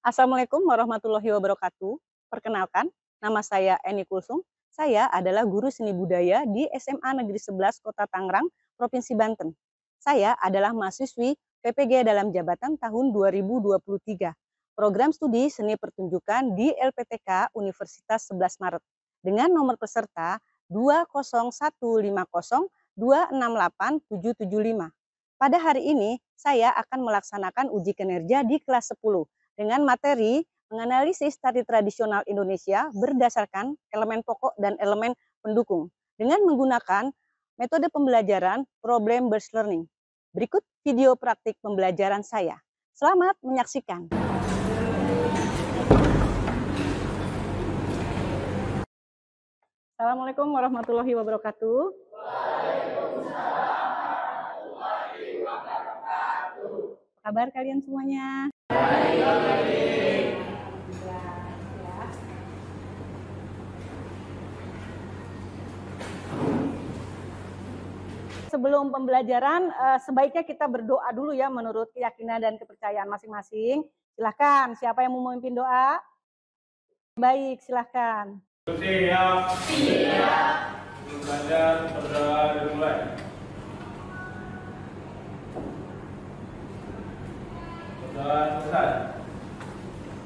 Assalamualaikum warahmatullahi wabarakatuh. Perkenalkan, nama saya Eni Kulsum. Saya adalah guru seni budaya di SMA Negeri 11 Kota Tangerang, Provinsi Banten. Saya adalah mahasiswi PPG dalam jabatan tahun 2023. Program studi seni pertunjukan di LPTK Universitas 11 Maret dengan nomor peserta 20150268775. Pada hari ini, saya akan melaksanakan uji kinerja di kelas 10 dengan materi menganalisis tari tradisional Indonesia berdasarkan elemen pokok dan elemen pendukung dengan menggunakan metode pembelajaran problem-based learning. Berikut video praktik pembelajaran saya. Selamat menyaksikan. Assalamualaikum warahmatullahi wabarakatuh. Apa kabar kalian semuanya? Sebelum pembelajaran, sebaiknya kita berdoa dulu ya menurut keyakinan dan kepercayaan masing-masing. Silahkan, siapa yang mau memimpin doa? Baik, silahkan. Siap. Siap. Belajar berdoa dimulai. Berdoa selesai.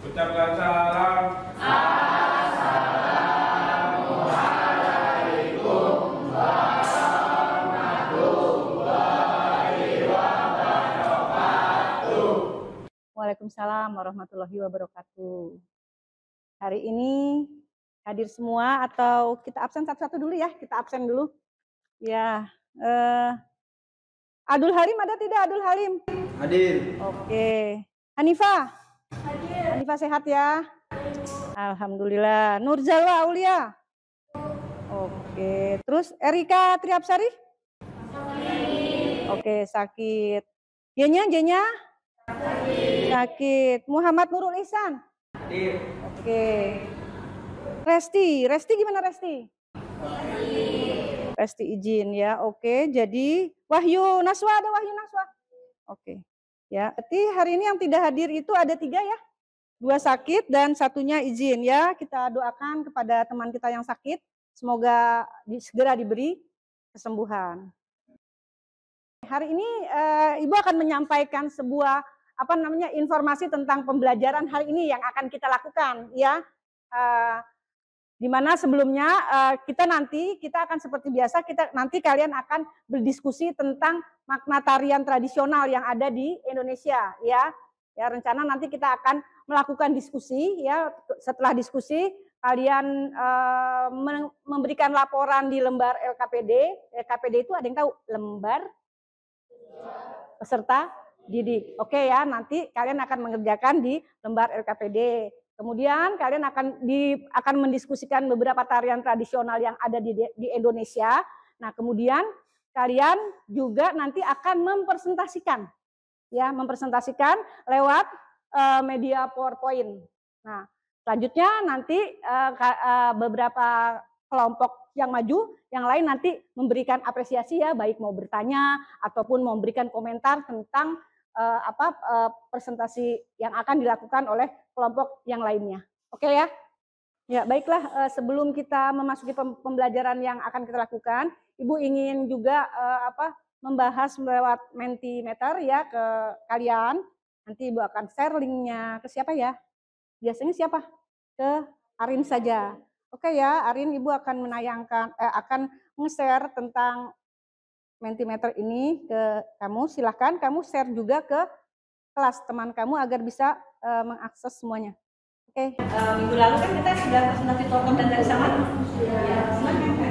Ucapkan salam. Assalamualaikum warahmatullahi wabarakatuh. Waalaikumsalam warahmatullahi wabarakatuh. Hari ini hadir semua atau kita absen satu-satu dulu ya? Kita absen dulu. Ya, Adul Halim ada tidak Adul Halim? Hadir. Oke. Hanifah? Hadir. Hanifah sehat ya? Alhamdulillah. Nurjalwa Aulia? Oke. Terus Erika Triapsari? Sakit. Oke, sakit. Jenya? Sakit. Muhammad Nurul Ihsan? Hadir. Oke. Resti gimana Resti? Resti izin ya. Oke, jadi Wahyu Naswa ada Wahyu Naswa? Oke. Ya, berarti hari ini yang tidak hadir itu ada 3 ya. 2 sakit dan satunya izin ya. Kita doakan kepada teman kita yang sakit, semoga segera diberi kesembuhan. Hari ini Ibu akan menyampaikan sebuah informasi tentang pembelajaran hari ini yang akan kita lakukan ya. Di mana sebelumnya kita akan seperti biasa, nanti kalian akan berdiskusi tentang makna tarian tradisional yang ada di Indonesia ya. Ya, rencana nanti kita akan melakukan diskusi ya. Setelah diskusi kalian memberikan laporan di lembar LKPD. LKPD itu ada yang tahu? Lembar peserta didik. Oke ya, nanti kalian akan mengerjakan di lembar LKPD. Kemudian kalian akan mendiskusikan beberapa tarian tradisional yang ada di Indonesia. Nah, kemudian kalian juga nanti akan mempresentasikan lewat media PowerPoint. Nah, selanjutnya nanti beberapa kelompok yang maju, yang lain nanti memberikan apresiasi ya, baik mau bertanya ataupun mau memberikan komentar tentang presentasi yang akan dilakukan oleh kelompok yang lainnya. Oke ya? Ya, baiklah, sebelum kita memasuki pembelajaran yang akan kita lakukan, Ibu ingin juga membahas lewat Mentimeter ya ke kalian. Nanti Ibu akan share linknya ke siapa ya? Biasanya siapa? Ke Arin saja. Oke ya, Arin, Ibu akan akan nge-share tentang Mentimeter ini ke kamu. Silahkan kamu share juga ke kelas teman kamu agar bisa mengakses semuanya. Oke. Minggu lalu kan kita sudah presentasi konten dari sama. Ya, silakan.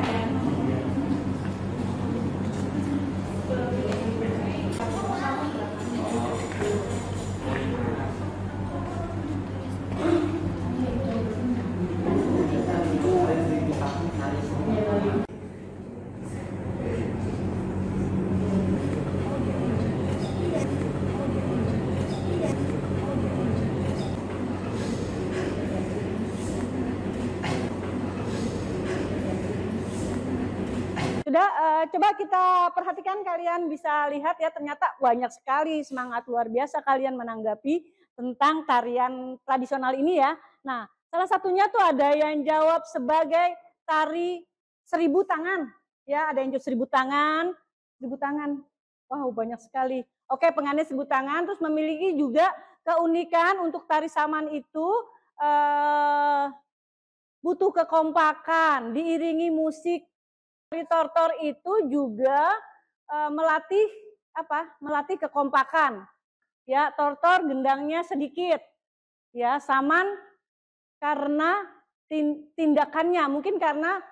Sudah, coba kita perhatikan, kalian bisa lihat ya, ternyata banyak sekali semangat luar biasa kalian menanggapi tentang tarian tradisional ini ya. Nah, salah satunya tuh ada yang jawab sebagai tari 1000 tangan. Ya, ada yang jawab 1000 tangan, 1000 tangan. Wow, banyak sekali. Oke, pengantin 1000 tangan, terus memiliki juga keunikan untuk tari saman itu butuh kekompakan, diiringi musik. Tari tortor itu juga melatih apa? Melatih kekompakan. Ya, tortor gendangnya sedikit. Ya, saman karena tindakannya, mungkin karena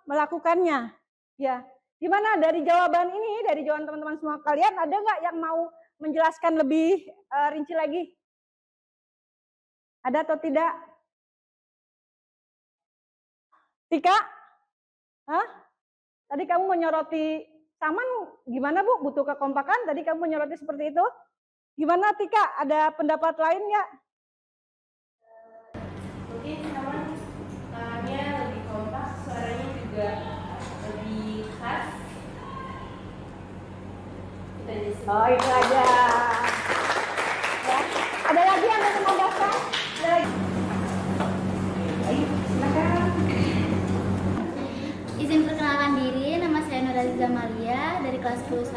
melakukannya. Ya, gimana dari jawaban ini, dari jawaban teman-teman semua kalian, ada nggak yang mau menjelaskan lebih rinci lagi? Ada atau tidak? Tika? Hah? Tadi kamu menyoroti saman, gimana Bu? Butuh kekompakan, tadi kamu menyoroti seperti itu. Gimana Tika? Ada pendapat lain nggak? Mungkin saman tangannya lebih kompak, suaranya juga lebih khas. Oh, itu aja. Ya. Ada lagi yang mau menambahkan? Ada lagi? Ayo, silakan. Izin perkenalkan diri, nama saya Nuraliza Maria dari kelas 11.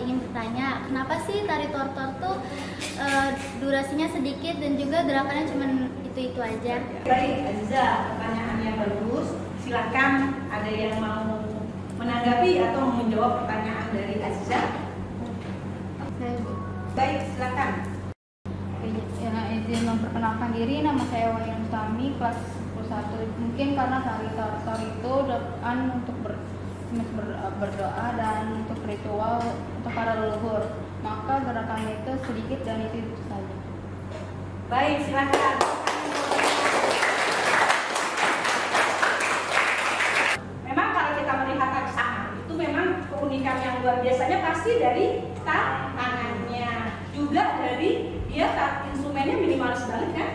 Ingin bertanya, kenapa sih tari tortor tuh durasinya sedikit dan juga gerakannya cuma itu aja? Baik, Aziza, pertanyaannya bagus. Silakan ada yang mau menanggapi atau menjawab pertanyaan dari Aziza. Baik, silakan. Izin memperkenalkan diri, nama saya Wayan Utami, kelas 11. Mungkin karena tari tortor itu untuk berdoa dan untuk ritual untuk para leluhur, maka gerakannya itu sedikit dan itu saja. Baik, silakan. Memang kalau kita melihat tari saman itu memang keunikan yang luar biasanya pasti dari tangannya, juga dari dia instrumennya minimalis banget kan,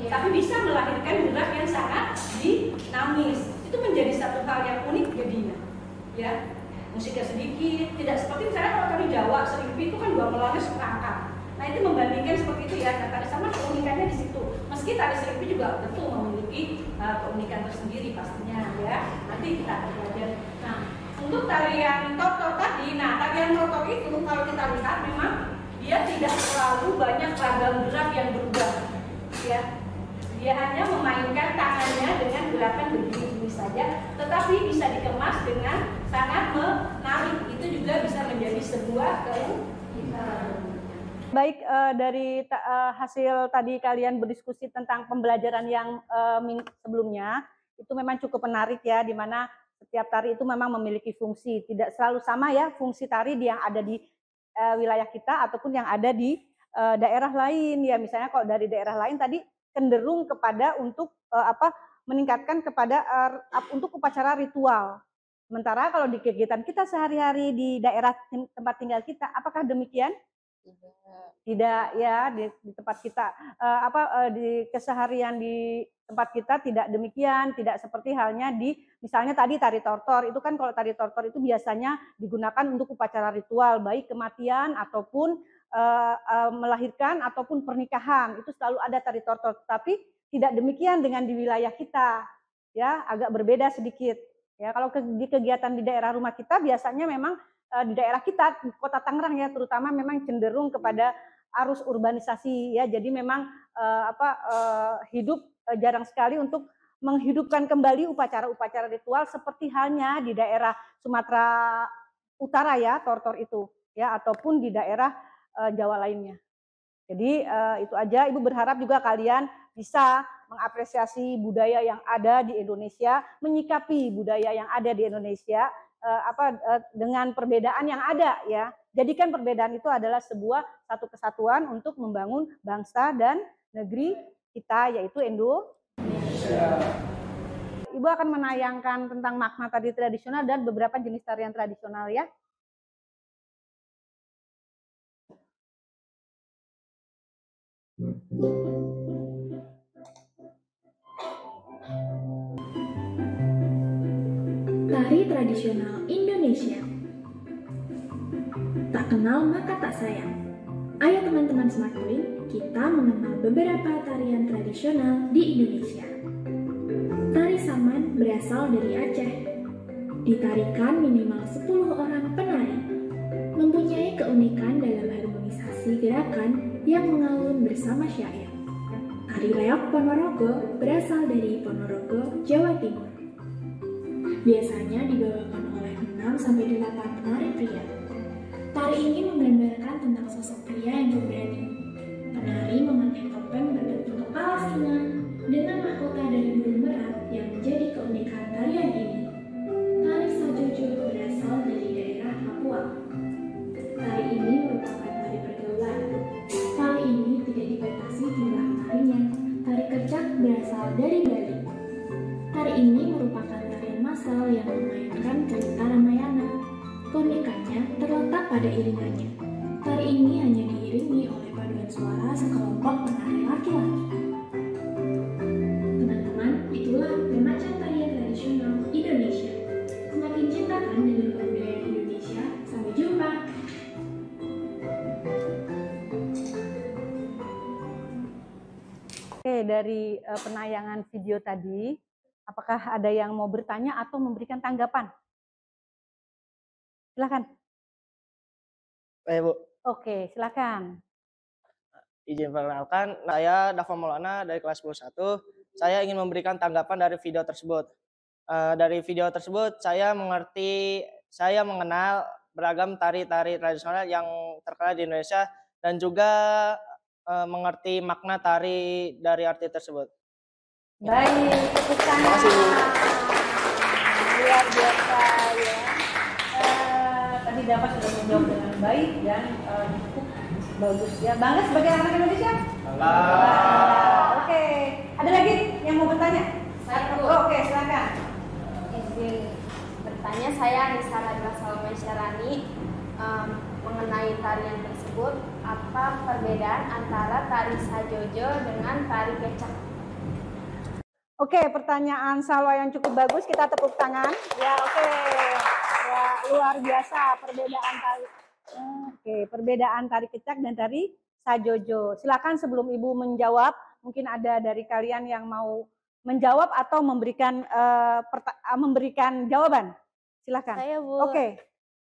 tapi bisa melahirkan gerak yang sangat dinamis. Itu menjadi satu hal yang unik jadinya. Ya, musiknya sedikit, tidak seperti misalnya kalau tari Jawa serimpi itu kan 2 melonnya seperangkat. Nah itu membandingkan seperti itu ya. Nah, tari saman keunikannya di situ. Meski tari serimpi juga tentu memiliki keunikan tersendiri pastinya ya. Nanti kita akan belajar. Nah, untuk tarian tortor tadi, nah tarian tortor itu kalau kita lihat memang dia tidak terlalu banyak ragam gerak yang berubah. Ya, dia hanya memainkan tangannya dengan gerakan begini saja, tetapi bisa dikemas dengan sangat menarik. Itu juga bisa menjadi sebuah keunikan. Baik, dari hasil tadi kalian berdiskusi tentang pembelajaran yang sebelumnya, itu memang cukup menarik ya, di mana setiap tari itu memang memiliki fungsi. Tidak selalu sama ya fungsi tari yang ada di wilayah kita ataupun yang ada di daerah lain ya. Misalnya kalau dari daerah lain tadi cenderung kepada untuk meningkatkan kepada untuk upacara ritual. Sementara kalau di kegiatan kita sehari-hari di daerah tempat tinggal kita, apakah demikian? Tidak ya, di tempat kita di keseharian di tempat kita tidak demikian, tidak seperti halnya di misalnya tadi tari tortor. Itu kan kalau tari tortor itu biasanya digunakan untuk upacara ritual, baik kematian ataupun melahirkan ataupun pernikahan. Itu selalu ada tari tortor, tapi tidak demikian dengan di wilayah kita. Ya, agak berbeda sedikit. Ya, kalau di kegiatan di daerah rumah kita biasanya memang di daerah kita Kota Tangerang ya terutama memang cenderung kepada arus urbanisasi ya. Jadi memang hidup jarang sekali untuk menghidupkan kembali upacara-upacara ritual seperti halnya di daerah Sumatera Utara ya, tortor itu ya, ataupun di daerah Jawa lainnya. Jadi itu aja, Ibu berharap juga kalian bisa mengapresiasi budaya yang ada di Indonesia, menyikapi budaya yang ada di Indonesia dengan perbedaan yang ada ya. Jadikan perbedaan itu adalah satu kesatuan untuk membangun bangsa dan negeri kita yaitu Indonesia. Ibu akan menayangkan tentang makna tari tradisional dan beberapa jenis tarian tradisional ya. Tari tradisional Indonesia. Tak kenal maka tak sayang. Ayo teman-teman Smartpoint, kita mengenal beberapa tarian tradisional di Indonesia. Tari Saman berasal dari Aceh. Ditarikan minimal 10 orang penari. Mempunyai keunikan dalam harmonisasi gerakan yang mengalun bersama syair. Tari Reog Ponorogo berasal dari Ponorogo, Jawa Timur. Biasanya dibawakan oleh 6-8 penari pria. Tari ini menggambarkan tentang sosok pria yang pemberani. Penari memakai topeng berbentuk kepala singa dengan mahkota dari burung merak yang menjadi keunikan tarian ini. Tari Sajojo berasal dari daerah Papua. Tari ini merupakan tari pergaulan. Tari ini tidak dibatasi jumlah penarinya. Tari Kecak berasal dari Bali. Tari ini merupakan tarian massal yang memainkan cerita Ramayana. Keunikannya terletak pada iringannya. Tari ini hanya diiringi oleh paduan suara sekelompok penari laki-laki. Teman-teman, itulah bermacam tarian tradisional Indonesia. Semakin cintakan dengan kebudayaan Indonesia. Sampai jumpa. Oke, dari penayangan video tadi, apakah ada yang mau bertanya atau memberikan tanggapan? Silakan. Bu. Oke, silakan. Izin perkenalkan, saya Dava Maulana dari kelas 11. Saya ingin memberikan tanggapan dari video tersebut. Dari video tersebut, saya mengenal beragam tari-tari tradisional yang terkenal di Indonesia dan juga mengerti makna tari dari arti tersebut. Baik, tepuk tangan. Terima kasih, Bu. Luar biasa ya. Tadi Dava sudah menjawab dengan baik dan cukup bagus ya. Bangga sebagai anak Indonesia? Bangga. Oke, ada lagi yang mau bertanya? Oke, silakan. Izin bertanya, saya Anissa Radla Salomai mengenai tarian tersebut. Apa perbedaan antara tari Sajojo dengan tari Kecak? Oke, pertanyaan Salwa yang cukup bagus, kita tepuk tangan. Ya, oke. Ya, luar biasa perbedaan tari. Oke, perbedaan tari Kecak dan tari Sajojo. Silakan sebelum Ibu menjawab, mungkin ada dari kalian yang mau menjawab atau memberikan jawaban. Silakan. Saya, Bu. Oke,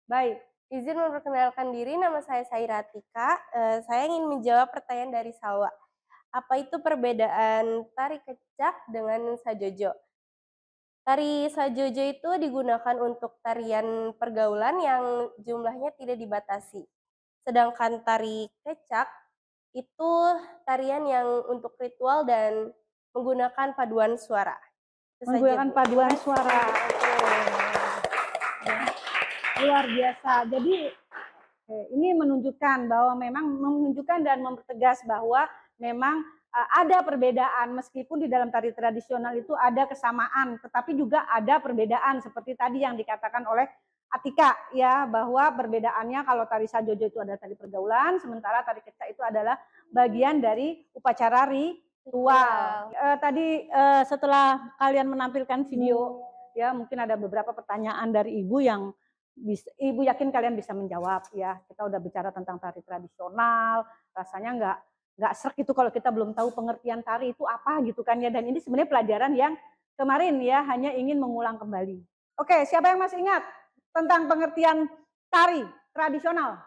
baik. Izin memperkenalkan diri, nama saya Sairatika. Saya ingin menjawab pertanyaan dari Salwa. Apa itu perbedaan tari Kecak dengan Sajojo? Tari Sajojo itu digunakan untuk tarian pergaulan yang jumlahnya tidak dibatasi. Sedangkan tari Kecak itu tarian yang untuk ritual dan menggunakan paduan suara. Menggunakan paduan suara. Luar biasa. Jadi ini menunjukkan dan mempertegas bahwa memang ada perbedaan, meskipun di dalam tari tradisional itu ada kesamaan, tetapi juga ada perbedaan seperti tadi yang dikatakan oleh Atika ya, bahwa perbedaannya kalau tari Sajojo itu adalah tari pergaulan, sementara tari Kecak itu adalah bagian dari upacara ritual. Tadi setelah kalian menampilkan video ya, mungkin ada beberapa pertanyaan dari Ibu yang Ibu yakin kalian bisa menjawab ya. Kita udah bicara tentang tari tradisional, rasanya nggak srek itu kalau kita belum tahu pengertian tari itu apa gitu kan ya. Dan ini sebenarnya pelajaran yang kemarin ya, hanya ingin mengulang kembali. Oke, siapa yang masih ingat tentang pengertian tari tradisional?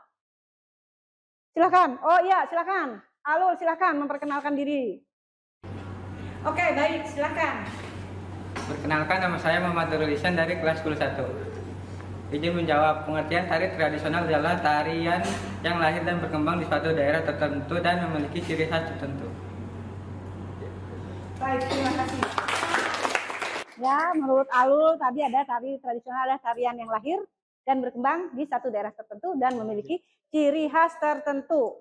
Silakan. Oh iya, silakan. Alul, silakan memperkenalkan diri. Oke, baik, silakan. Perkenalkan, nama saya Muhammad Nurul Ihsan dari kelas 11. Izin menjawab, pengertian tari tradisional adalah tarian yang lahir dan berkembang di suatu daerah tertentu dan memiliki ciri khas tertentu. Baik, terima kasih. Ya, menurut Alul tadi ada tari tradisional, ada tarian yang lahir dan berkembang di satu daerah tertentu dan memiliki ciri khas tertentu.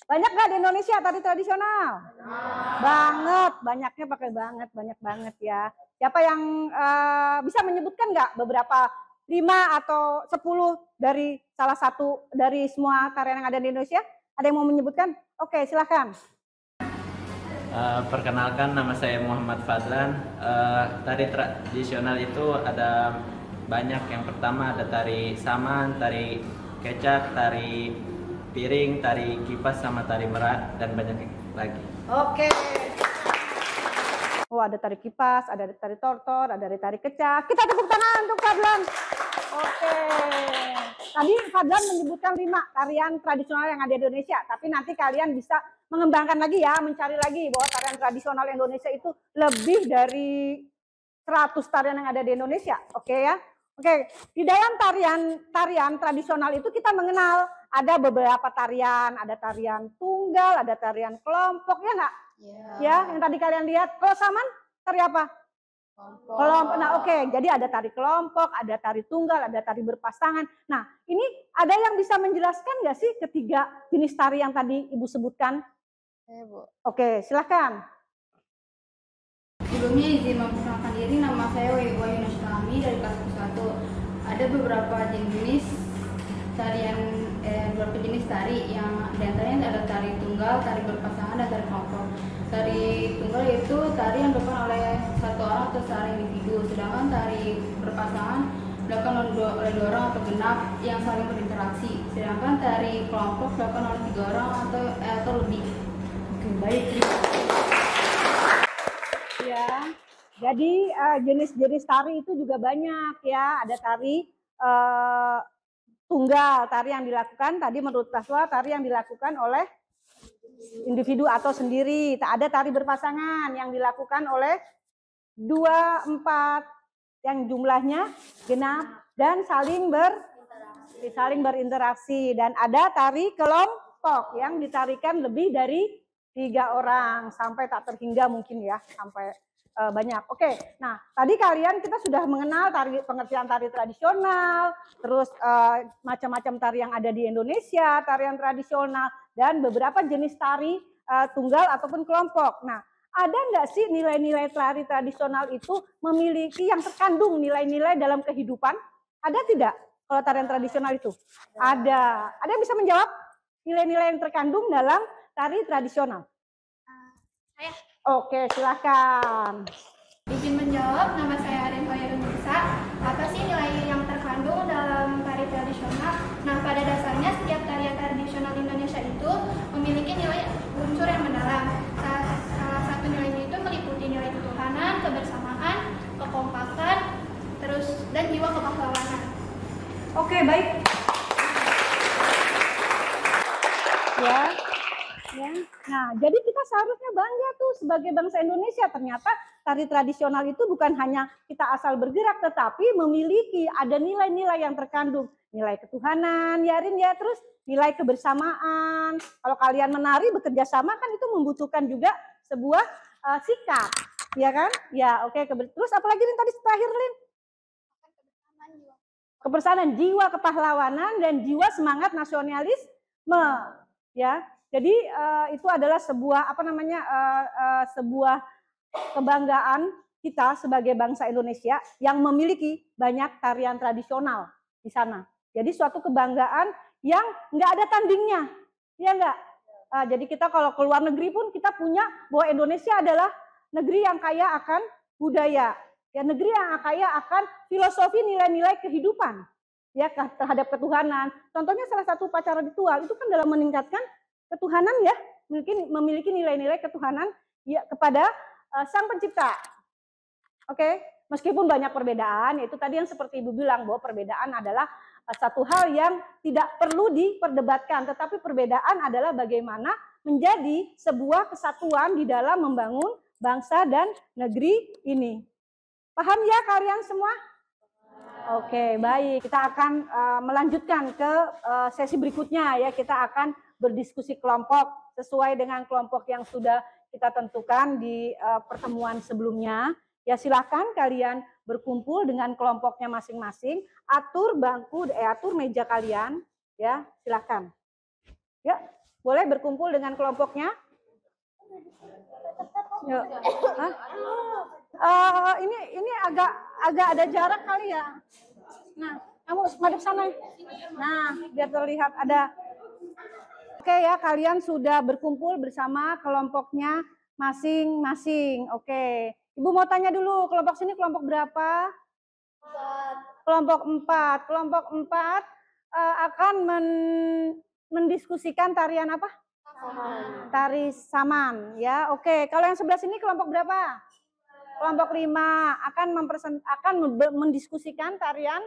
Banyak nggak di Indonesia tari tradisional? Banget, banyaknya pakai banyak banget ya. Siapa yang bisa menyebutkan nggak beberapa 5 atau 10 dari salah satu dari semua tarian yang ada di Indonesia? Ada yang mau menyebutkan? Oke, silakan. Perkenalkan, nama saya Muhammad Fadlan. Tari tradisional itu ada banyak. Yang pertama ada tari Saman, tari Kecak, tari piring, tari kipas, sama tari merak, dan banyak lagi. Oke. Oh, ada tari kipas, ada tari tortor, ada tari kecak. Kita tepuk tangan untuk Fadlan. Oke. Tadi Fadlan menyebutkan 5 tarian tradisional yang ada di Indonesia, tapi nanti kalian bisa mengembangkan lagi ya, mencari lagi bahwa tarian tradisional Indonesia itu lebih dari 100 tarian yang ada di Indonesia. Oke ya. Oke, di dalam tarian tradisional itu kita mengenal ada beberapa tarian, ada tarian tunggal, ada tarian kelompok, ya enggak? Ya, yang tadi kalian lihat. Kalau Saman, tari apa? Kelompok. Nah, oke, jadi ada tari kelompok, ada tari tunggal, ada tari berpasangan. Nah, ini ada yang bisa menjelaskan nggak sih ketiga jenis tari yang tadi Ibu sebutkan? Bu. Oke, silakan. Sebelumnya izin memperkenalkan diri, nama saya Wahyu Nasrani dari kelas 1. Ada beberapa jenis tarian, beberapa jenis tari yang diantaranya ada tari tunggal, tari berpasangan, dan tari kelompok. Tari tunggal yaitu tari yang dilakukan oleh satu orang atau seorang individu, sedangkan tari berpasangan dilakukan oleh 2 orang atau genap yang saling berinteraksi. Sedangkan tari kelompok dilakukan oleh 3 orang atau lebih. Oke, baik. Ya, jadi jenis-jenis tari itu juga banyak ya. Ada tari tunggal, tari yang dilakukan tadi menurut Taswa, tari yang dilakukan oleh individu atau sendiri. Ada tari berpasangan yang dilakukan oleh 2, 4 yang jumlahnya genap dan saling berinteraksi. Dan ada tari kelompok yang ditarikan lebih dari 3 orang sampai tak terhingga mungkin ya, sampai banyak. Oke, nah tadi kita sudah mengenal pengertian tari tradisional, terus macam-macam tari yang ada di Indonesia, tarian tradisional, dan beberapa jenis tari tunggal ataupun kelompok. Nah, ada nggak sih nilai-nilai tari tradisional itu memiliki yang terkandung nilai-nilai dalam kehidupan? Ada tidak kalau tarian tradisional itu? Ada. Ada yang bisa menjawab nilai-nilai yang terkandung dalam tari tradisional? Saya. Oke, silakan. Izin menjawab, nama saya Aden Hoyrun Nisa. Apa sih nilai yang terkandung dalam tari tradisional? Nah, pada dasarnya setiap tarian tradisional Indonesia itu memiliki nilai unsur yang mendalam. Salah satu nilainya itu meliputi nilai ketuhanan, kebersamaan, kekompakan, dan jiwa kepahlawanan. Oke, baik. Ya. Nah, jadi kita seharusnya bangga tuh sebagai bangsa Indonesia. Ternyata tari tradisional itu bukan hanya kita asal bergerak, tetapi memiliki ada nilai-nilai yang terkandung. Nilai ketuhanan, ya Rin ya, terus nilai kebersamaan. Kalau kalian menari bekerja sama kan itu membutuhkan juga sebuah sikap, ya kan? Ya, oke. Terus apalagi Rin tadi terakhir Rin? Kebersamaan, jiwa kepahlawanan dan jiwa semangat nasionalisme, ya. Jadi itu adalah sebuah sebuah kebanggaan kita sebagai bangsa Indonesia yang memiliki banyak tarian tradisional di sana. Jadi suatu kebanggaan yang nggak ada tandingnya, ya nggak? Jadi kita kalau ke luar negeri pun kita punya bahwa Indonesia adalah negeri yang kaya akan budaya, ya negeri yang kaya akan filosofi nilai-nilai kehidupan, ya terhadap ketuhanan. Contohnya salah satu upacara ritual itu kan dalam meningkatkan ketuhanan ya, memiliki nilai-nilai ketuhanan ya kepada Sang Pencipta. Oke, meskipun banyak perbedaan, itu tadi yang seperti Ibu bilang bahwa perbedaan adalah satu hal yang tidak perlu diperdebatkan, tetapi perbedaan adalah bagaimana menjadi sebuah kesatuan di dalam membangun bangsa dan negeri ini. Paham ya kalian semua? Oke, baik. Kita akan melanjutkan ke sesi berikutnya ya. Kita akan berdiskusi kelompok sesuai dengan kelompok yang sudah kita tentukan di pertemuan sebelumnya. Ya silakan kalian berkumpul dengan kelompoknya masing-masing. Atur atur meja kalian. Ya silakan. Ya boleh berkumpul dengan kelompoknya. Yuk. Ini agak ada jarak kali ya. Nah, kamu madep sana. Nah, biar terlihat ada. Oke ya, kalian sudah berkumpul bersama kelompoknya masing-masing. Oke. Ibu mau tanya dulu, kelompok sini kelompok berapa? 4. Kelompok 4. Kelompok 4 akan mendiskusikan tarian apa? Tari saman, ya. Oke, kalau yang sebelah sini kelompok berapa? Kelompok 5 akan mendiskusikan tarian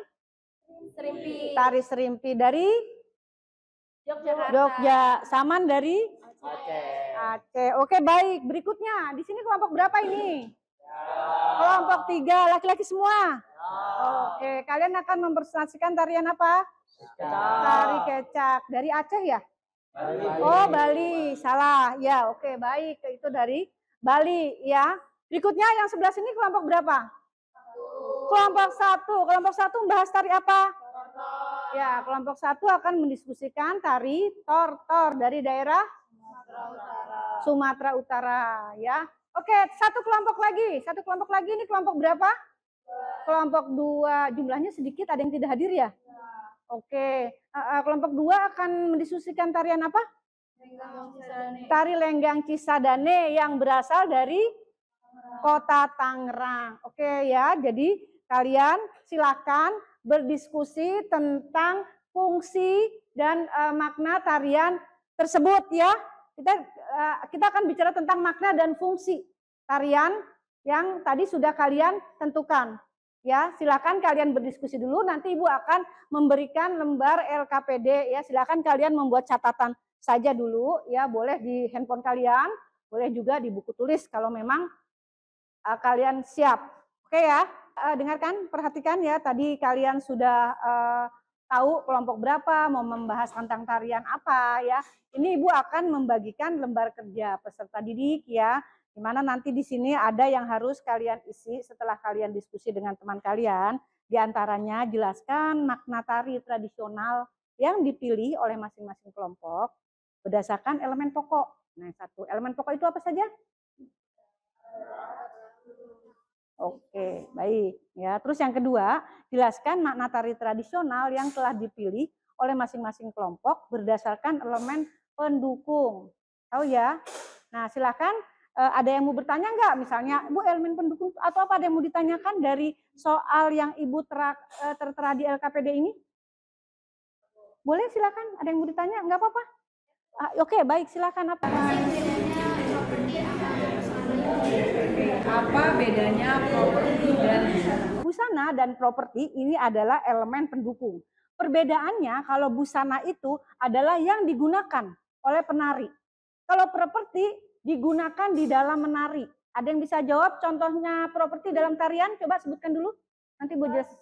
Serimpi. tari serimpi dari Jogja, saman dari Aceh. Oke, baik. Berikutnya, di sini kelompok berapa ini? Kelompok 3, laki-laki semua. Oke, kalian akan mempresentasikan tarian apa? Tari kecak dari Aceh ya? Oh, Bali. Salah. Ya, oke, baik. Itu dari Bali ya. Berikutnya yang sebelah sini kelompok berapa? Kelompok 1. Kelompok 1 membahas tari apa? Ya, kelompok 1 akan mendiskusikan tari tortor dari daerah Sumatera Utara ya. Oke, satu kelompok lagi. Ini kelompok berapa? Kelompok 2. Jumlahnya sedikit, ada yang tidak hadir ya? Oke, kelompok 2 akan mendiskusikan tarian apa? Tari Lenggang Cisadane yang berasal dari Kota Tangerang. Oke ya, jadi kalian silakan berdiskusi tentang fungsi dan makna tarian tersebut ya. Kita akan bicara tentang makna dan fungsi tarian yang tadi sudah kalian tentukan. Ya, silakan kalian berdiskusi dulu, nanti Ibu akan memberikan lembar LKPD ya. Silakan kalian membuat catatan saja dulu ya, boleh di handphone kalian, boleh juga di buku tulis kalau memang kalian siap. Oke ya, dengarkan, perhatikan ya, tadi kalian sudah tahu kelompok berapa, mau membahas tentang tarian apa ya. Ini Ibu akan membagikan lembar kerja peserta didik ya. Dimana nanti di sini ada yang harus kalian isi setelah kalian diskusi dengan teman kalian. Di antaranya jelaskan makna tari tradisional yang dipilih oleh masing-masing kelompok berdasarkan elemen pokok. Nah, satu elemen pokok itu apa saja? Oke, baik. Ya, terus yang kedua, jelaskan makna tari tradisional yang telah dipilih oleh masing-masing kelompok berdasarkan elemen pendukung. Tahu ya? Nah, silakan. Ada yang mau bertanya nggak? Misalnya, Bu, elemen pendukung atau apa? Ada yang mau ditanyakan dari soal yang Ibu tertera di LKPD ini? Boleh, silakan. Ada yang mau ditanya? Nggak apa-apa. Oke, baik, silakan. Apa bedanya properti dan busana dan properti? Ini adalah elemen pendukung. Perbedaannya, kalau busana itu adalah yang digunakan oleh penari. Kalau properti digunakan di dalam menari. Ada yang bisa jawab contohnya properti dalam tarian? Coba sebutkan dulu. Nanti Bu jelas.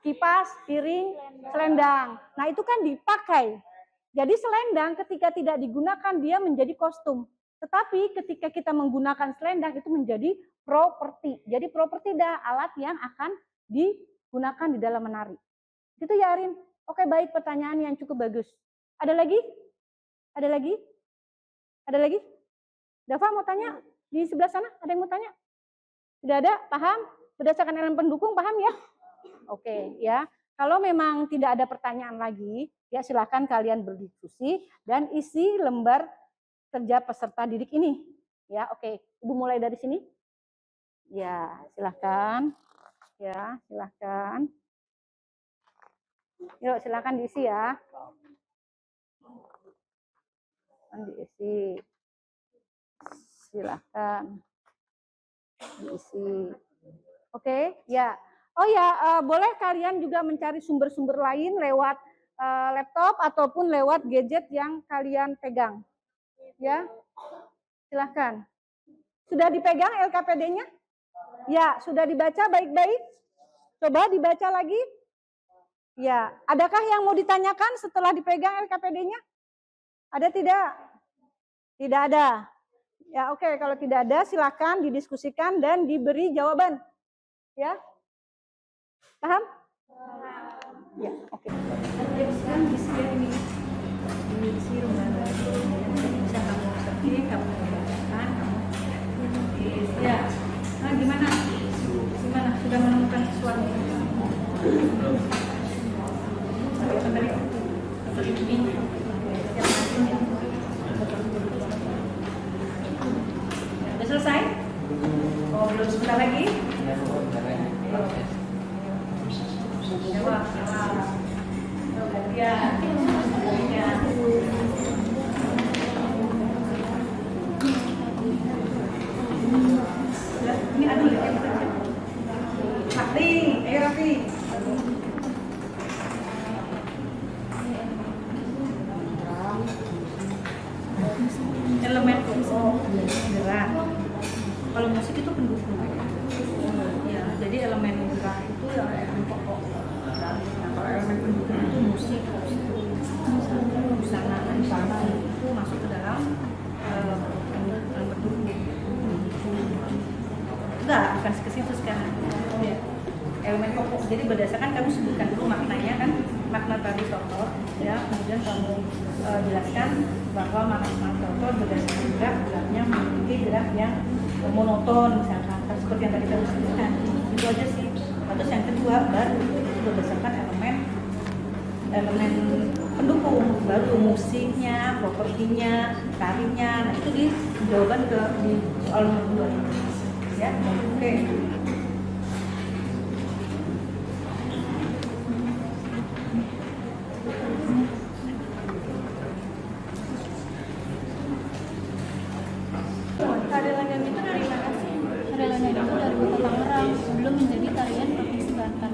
Kipas, piring, selendang. Nah, itu kan dipakai. Jadi selendang ketika tidak digunakan dia menjadi kostum. Tetapi ketika kita menggunakan selendang itu menjadi properti. Jadi properti adalah alat yang akan digunakan di dalam menari. Gitu ya, Arin? Oke, baik, pertanyaan yang cukup bagus. Ada lagi? Ada lagi? Ada lagi? Dava mau tanya? Di sebelah sana ada yang mau tanya? Tidak ada? Paham? Berdasarkan elemen pendukung, paham ya? Oke, ya. Kalau memang tidak ada pertanyaan lagi, ya silakan kalian berdiskusi dan isi lembar kerja peserta didik ini. Ya, oke. Ibu mulai dari sini. Ya, silakan. Ya, silakan. Yuk, silakan diisi ya. Diisi. Silakan diisi. Oke, ya. Oh ya, boleh kalian juga mencari sumber-sumber lain lewat laptop ataupun lewat gadget yang kalian pegang. Ya, silakan. Sudah dipegang LKPD-nya? Ya, sudah dibaca baik-baik? Coba dibaca lagi. Ya, adakah yang mau ditanyakan setelah dipegang LKPD-nya? Ada tidak? Tidak ada. Ya, oke, kalau tidak ada silakan didiskusikan dan diberi jawaban. Ya. Paham? Ya, oke. sekarang bisa ini diisi lembaga bisa kamu ketik, kamu bacakan, kamu ya. Nah, gimana? Sudah menemukan sesuatu? Sudah selesai? Oh, belum sebentar lagi? Jawab. gantian. Ini adul ya, Raffi, ayo Raffi. Elemen gerak. Kalau musik itu pendukung. Ya, jadi elemen gerak itu elemen pokok. Nah, kalau elemen pendukung itu musik, busana itu masuk ke dalam elemen pendukung. Enggak, bukan ke situ sekarang. Ya. Elemen pokok. Jadi berdasarkan kamu sebutkan dulu maknanya kan, makna tadi contoh, ya. Kemudian kamu jelaskan bahwa makna contoh berdasarkan geraknya memiliki gerak yang monoton misalkan, seperti yang tadi kamu sebutkan. Itu aja sih. Terus yang kedua baru itu berdasarkan elemen pendukung, baru musiknya, propertinya, tarinya. Nah itu di jawaban di soal nomor 2 ya. Oke. Tari Lengan itu dari mana sih? Tari Lengan itu dari kota Tangerang, sebelum menjadi tarian provinsi Banten.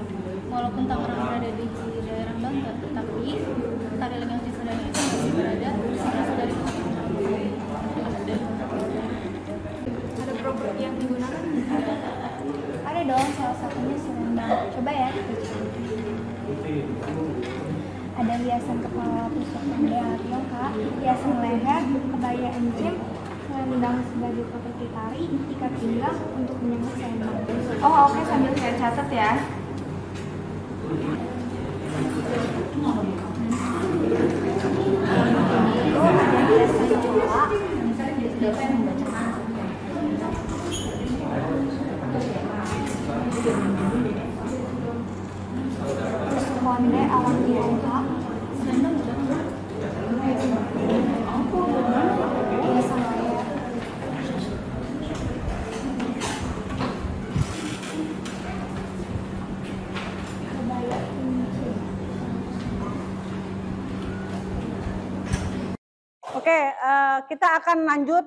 Walaupun Tangerang berada di daerah Banten, tetapi tari Lengan Cisadane itu masih berada dari Ada properti yang digunakan? Ada dong, salah satunya selendang. Coba ya. Ada hiasan kepala tusuk tanda Tiongkok, hiasan leher, kebaya encim, selendang sebagai properti tari, ikat pinggang untuk menyambut selendang. Oh oke, sambil saya catat ya. Oh ada hiasan cola, siapa yang membacakan? Terus konde alam Tiongkok, selendang hiasan leher. Oke, kita akan lanjut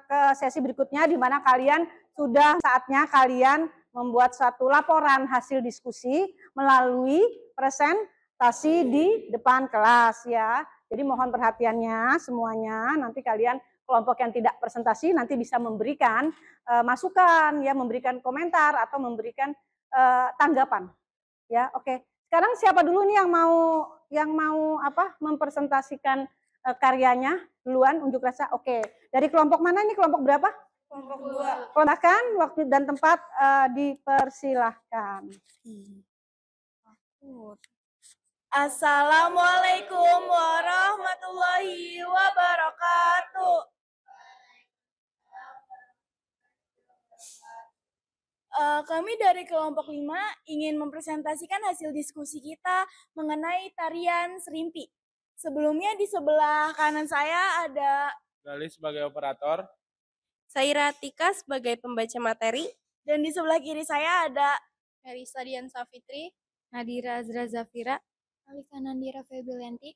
ke sesi berikutnya di mana kalian sudah saatnya kalian membuat suatu laporan hasil diskusi melalui presentasi di depan kelas ya. Jadi mohon perhatiannya semuanya. Nanti kalian kelompok yang tidak presentasi nanti bisa memberikan masukan ya, memberikan komentar atau memberikan tanggapan. Ya, oke. Sekarang siapa dulu nih yang mau mempresentasikan karyanya duluan, unjuk rasa. Oke, dari kelompok mana ini? Kelompok berapa? Kelompok 2. Silakan, waktu dan tempat dipersilahkan. Assalamualaikum warahmatullahi wabarakatuh. Kami dari kelompok 5 ingin mempresentasikan hasil diskusi kita mengenai tarian serimpi. Sebelumnya di sebelah kanan saya ada Gali sebagai operator, Sairatika sebagai pembaca materi, dan di sebelah kiri saya ada Melisa Dian Safitri, Nadira Azra Zafira, Alika Nandira Febilianti,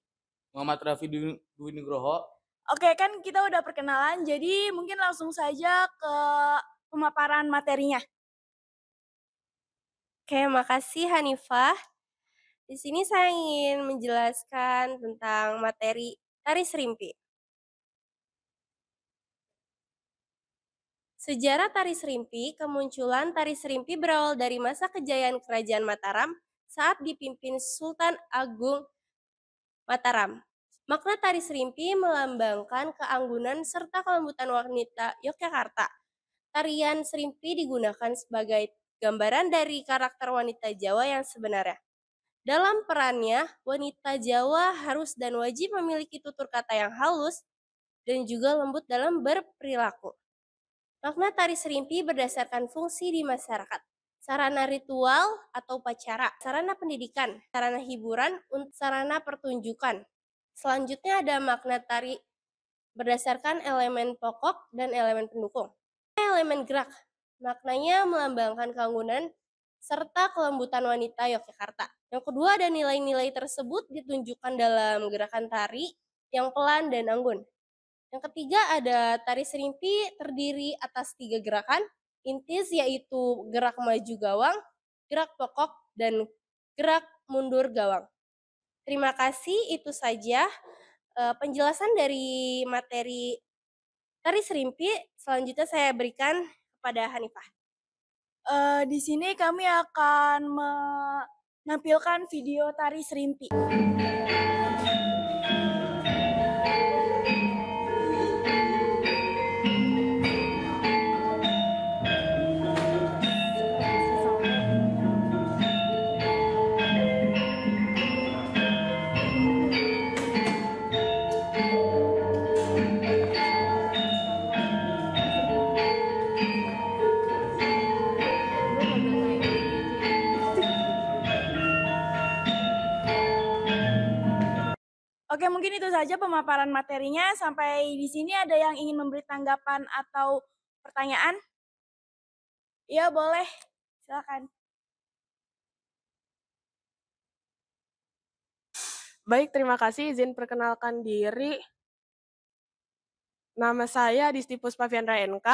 Muhammad Raffi Dwi Nugroho. Oke, kan kita udah perkenalan, jadi mungkin langsung saja ke pemaparan materinya. Oke, makasih Hanifah. Di sini saya ingin menjelaskan tentang materi tari serimpi. Sejarah tari serimpi, kemunculan tari serimpi berawal dari masa kejayaan Kerajaan Mataram saat dipimpin Sultan Agung Mataram. Makna tari serimpi melambangkan keanggunan serta kelembutan wanita Yogyakarta. Tarian serimpi digunakan sebagai gambaran dari karakter wanita Jawa yang sebenarnya. Dalam perannya, wanita Jawa harus dan wajib memiliki tutur kata yang halus dan juga lembut dalam berperilaku. Makna tari serimpi berdasarkan fungsi di masyarakat. Sarana ritual atau upacara, sarana pendidikan, sarana hiburan, sarana pertunjukan. Selanjutnya ada makna tari berdasarkan elemen pokok dan elemen pendukung. Elemen gerak, maknanya melambangkan keanggunan serta kelembutan wanita Yogyakarta. Yang kedua, ada nilai-nilai tersebut ditunjukkan dalam gerakan tari yang pelan dan anggun. Yang ketiga, ada tari serimpi terdiri atas 3 gerakan intis, yaitu gerak maju gawang, gerak pokok, dan gerak mundur gawang. Terima kasih, itu saja penjelasan dari materi tari serimpi. Selanjutnya saya berikan kepada Hanifah. Di sini kami akan menampilkan video tari serimpi. Oke, mungkin itu saja pemaparan materinya. Sampai di sini ada yang ingin memberi tanggapan atau pertanyaan? Iya, boleh. Silakan. Baik, terima kasih. Izin perkenalkan diri. Nama saya Disti Puspaviandra NK.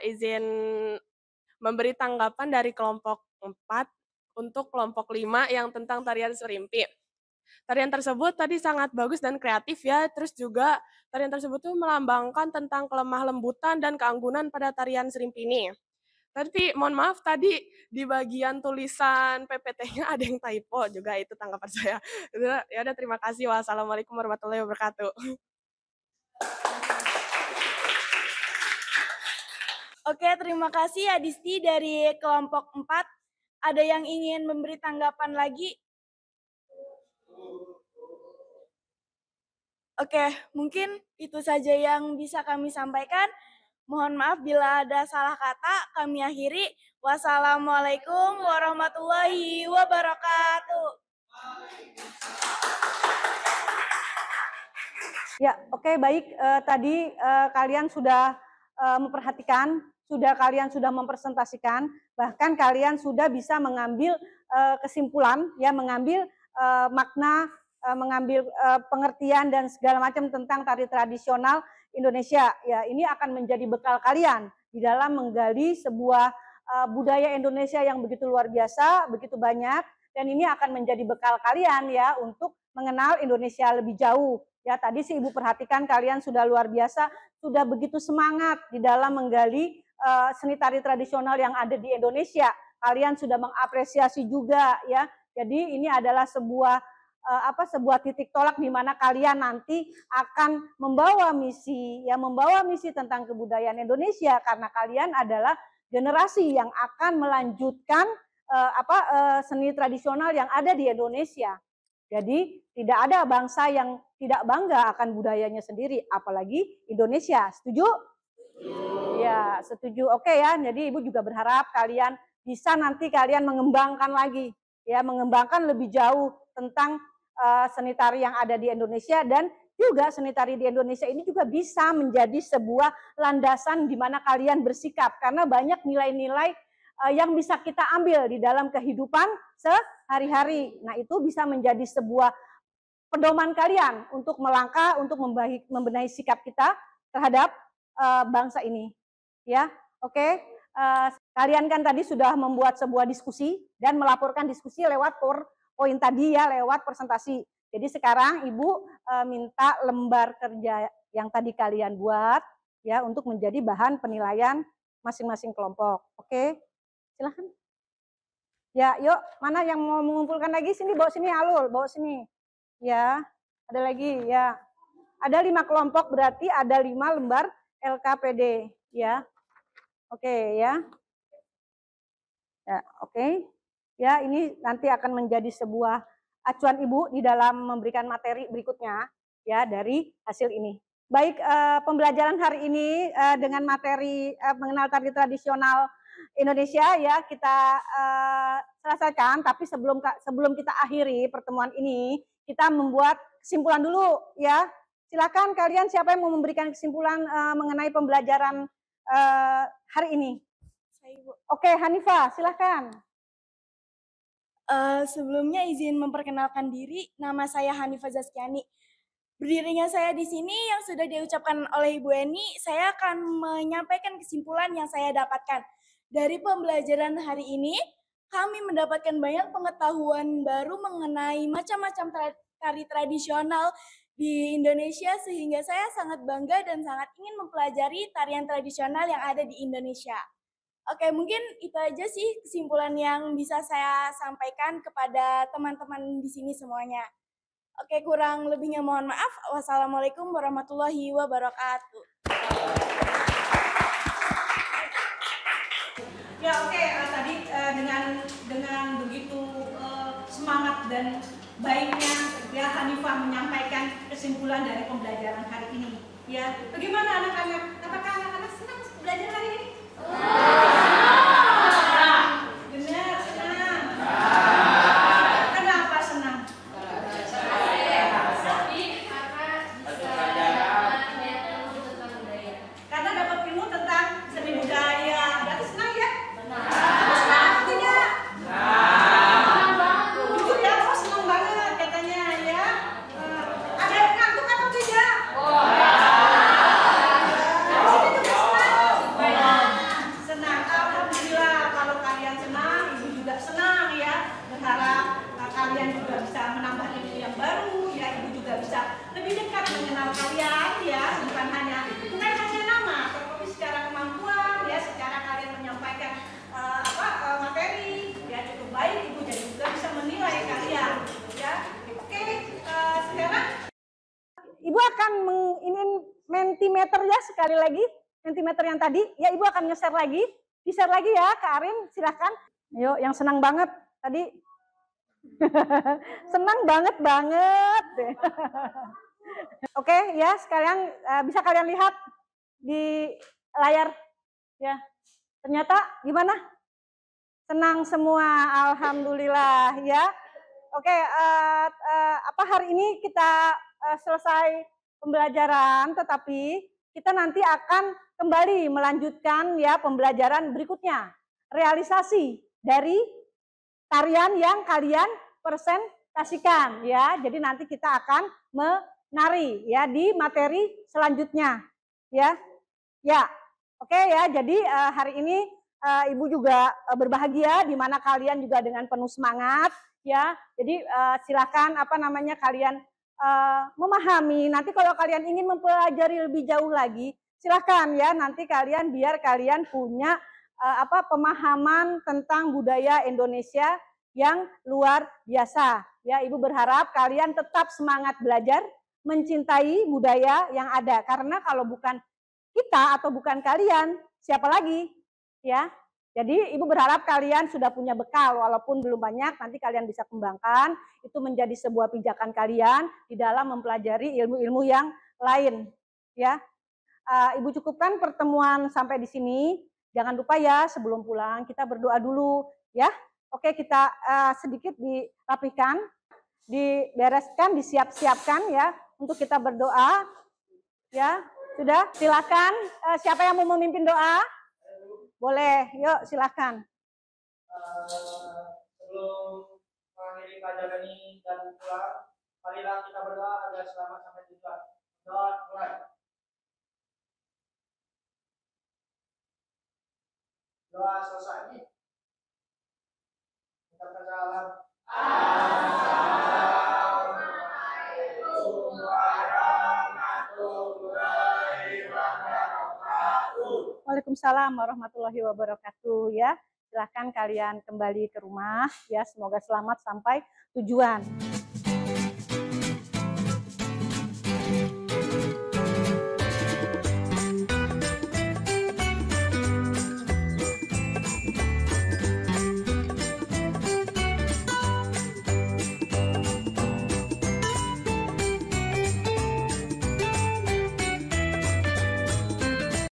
Izin memberi tanggapan dari kelompok 4 untuk kelompok 5 yang tentang tarian serimpi. Tarian tersebut tadi sangat bagus dan kreatif ya, terus juga tarian tersebut tuh melambangkan tentang kelemah lembutan dan keanggunan pada tarian serimpi ini. Tapi mohon maaf tadi di bagian tulisan PPT-nya ada yang typo juga, itu tanggapan saya. Ya udah, terima kasih. Wassalamualaikum warahmatullahi wabarakatuh. Oke, terima kasih Adisti dari kelompok 4. Ada yang ingin memberi tanggapan lagi? Oke, mungkin itu saja yang bisa kami sampaikan. Mohon maaf bila ada salah kata, kami akhiri. Wassalamualaikum warahmatullahi wabarakatuh. Ya, oke, baik. Tadi kalian sudah memperhatikan, kalian sudah mempresentasikan, bahkan kalian sudah bisa mengambil kesimpulan, ya, mengambil makna, mengambil pengertian dan segala macam tentang tari tradisional Indonesia. Ya, ini akan menjadi bekal kalian di dalam menggali sebuah budaya Indonesia yang begitu luar biasa, begitu banyak, dan ini akan menjadi bekal kalian ya untuk mengenal Indonesia lebih jauh. Ya, tadi sih Ibu perhatikan kalian sudah luar biasa, sudah begitu semangat di dalam menggali seni tari tradisional yang ada di Indonesia. Kalian sudah mengapresiasi juga ya. Jadi ini adalah sebuah titik tolak di mana kalian nanti akan membawa misi, ya, membawa misi tentang kebudayaan Indonesia, karena kalian adalah generasi yang akan melanjutkan seni tradisional yang ada di Indonesia. Jadi tidak ada bangsa yang tidak bangga akan budayanya sendiri, apalagi Indonesia. Setuju? Ya, setuju. Oke ya. Jadi Ibu juga berharap kalian bisa nanti kalian mengembangkan lagi, ya, mengembangkan lebih jauh tentang seni tari yang ada di Indonesia, dan juga seni tari di Indonesia ini juga bisa menjadi sebuah landasan di mana kalian bersikap, karena banyak nilai-nilai yang bisa kita ambil di dalam kehidupan sehari-hari. Nah, itu bisa menjadi sebuah pedoman kalian untuk melangkah, untuk membenahi sikap kita terhadap bangsa ini. Ya, oke. Kalian kan tadi sudah membuat sebuah diskusi dan melaporkan diskusi lewat poin tadi ya, lewat presentasi. Jadi sekarang Ibu minta lembar kerja yang tadi kalian buat ya untuk menjadi bahan penilaian masing-masing kelompok. Oke, silahkan. Ya, yuk, mana yang mau mengumpulkan lagi? Sini, bawa sini, Alul, bawa sini. Ya, ada lagi ya. Ada 5 kelompok, berarti ada 5 lembar LKPD ya. Oke ya. Ya, oke. Ya, ini nanti akan menjadi sebuah acuan Ibu di dalam memberikan materi berikutnya ya dari hasil ini. Baik, pembelajaran hari ini dengan materi mengenal tari tradisional Indonesia ya kita selesaikan, tapi sebelum kita akhiri pertemuan ini, kita membuat kesimpulan dulu ya. Silakan kalian, siapa yang mau memberikan kesimpulan mengenai pembelajaran hari ini? Ibu. Oke, Hanifah, silahkan. Sebelumnya izin memperkenalkan diri, nama saya Hanifah Zaskiani. Berdirinya saya di sini yang sudah diucapkan oleh Ibu Eni, saya akan menyampaikan kesimpulan yang saya dapatkan. Dari pembelajaran hari ini, kami mendapatkan banyak pengetahuan baru mengenai macam-macam tari tradisional di Indonesia, sehingga saya sangat bangga dan sangat ingin mempelajari tarian tradisional yang ada di Indonesia. Oke, mungkin itu aja sih kesimpulan yang bisa saya sampaikan kepada teman-teman di sini semuanya. Oke, kurang lebihnya mohon maaf. Wassalamualaikum warahmatullahi wabarakatuh. Ya oke, tadi dengan begitu semangat dan baiknya ya Hanifah menyampaikan kesimpulan dari pembelajaran hari ini. Ya, bagaimana anak-anak? Apakah anak-anak senang belajar hari ini? Benar, senang. Kenapa senang? Karena dapat ilmu tentang seni budaya. Berarti senang ya? Senang tidak? Jujur ya, oh senang banget katanya ya. Ada yang ngantuk atau tidak? Senang, alhamdulillah. Kalau kalian senang, ibu juga senang ya. Berharap kalian juga bisa menambah ilmu yang baru ya. Ibu juga bisa lebih dekat mengenal kalian ya. Bukan hanya nama, tetapi secara kemampuan ya, secara kalian menyampaikan materi ya cukup baik. Ibu jadi juga bisa menilai kalian ya. Oke, sekarang Ibu akan menginin mentimeter ya sekali lagi, mentimeter yang tadi. Ya Ibu akan nge-share lagi, di-share lagi ya Kak Arin, silahkan. Ayo yang senang banget tadi. Senang banget. Oke ya, sekalian bisa kalian lihat di layar ya. Ternyata gimana? Senang semua, alhamdulillah ya. Oke, hari ini kita selesai pembelajaran, tetapi kita nanti akan kembali melanjutkan ya pembelajaran berikutnya. Realisasi dari tarian yang kalian presentasikan ya. Jadi nanti kita akan menari ya di materi selanjutnya ya. Ya. Oke ya. Jadi hari ini Ibu juga berbahagia di mana kalian juga dengan penuh semangat ya. Jadi silakan kalian memahami. Nanti kalau kalian ingin mempelajari lebih jauh lagi, silakan ya. Nanti biar kalian punya pemahaman tentang budaya Indonesia yang luar biasa. Ya, Ibu berharap kalian tetap semangat belajar, mencintai budaya yang ada. Karena kalau bukan kita atau bukan kalian, siapa lagi? Ya. Jadi Ibu berharap kalian sudah punya bekal, walaupun belum banyak, nanti kalian bisa kembangkan. Itu menjadi sebuah pijakan kalian di dalam mempelajari ilmu-ilmu yang lain. Ya, Ibu cukupkan pertemuan sampai di sini. Jangan lupa ya sebelum pulang kita berdoa dulu, ya. Oke, kita sedikit dirapihkan, dibereskan, disiap-siapkan ya untuk kita berdoa. Ya, sudah. Silakan. Siapa yang mau memimpin doa? Boleh, yuk silakan. Sebelum mengakhiri pelajaran ini dan pulang, marilah kita berdoa agar selamat sampai tujuan. Doa mulai. Doa selesai. Ucapkan salam. Assalamualaikum warahmatullahi wabarakatuh. Waalaikumsalam warahmatullahi wabarakatuh ya. Silahkan kalian kembali ke rumah ya. Semoga selamat sampai tujuan.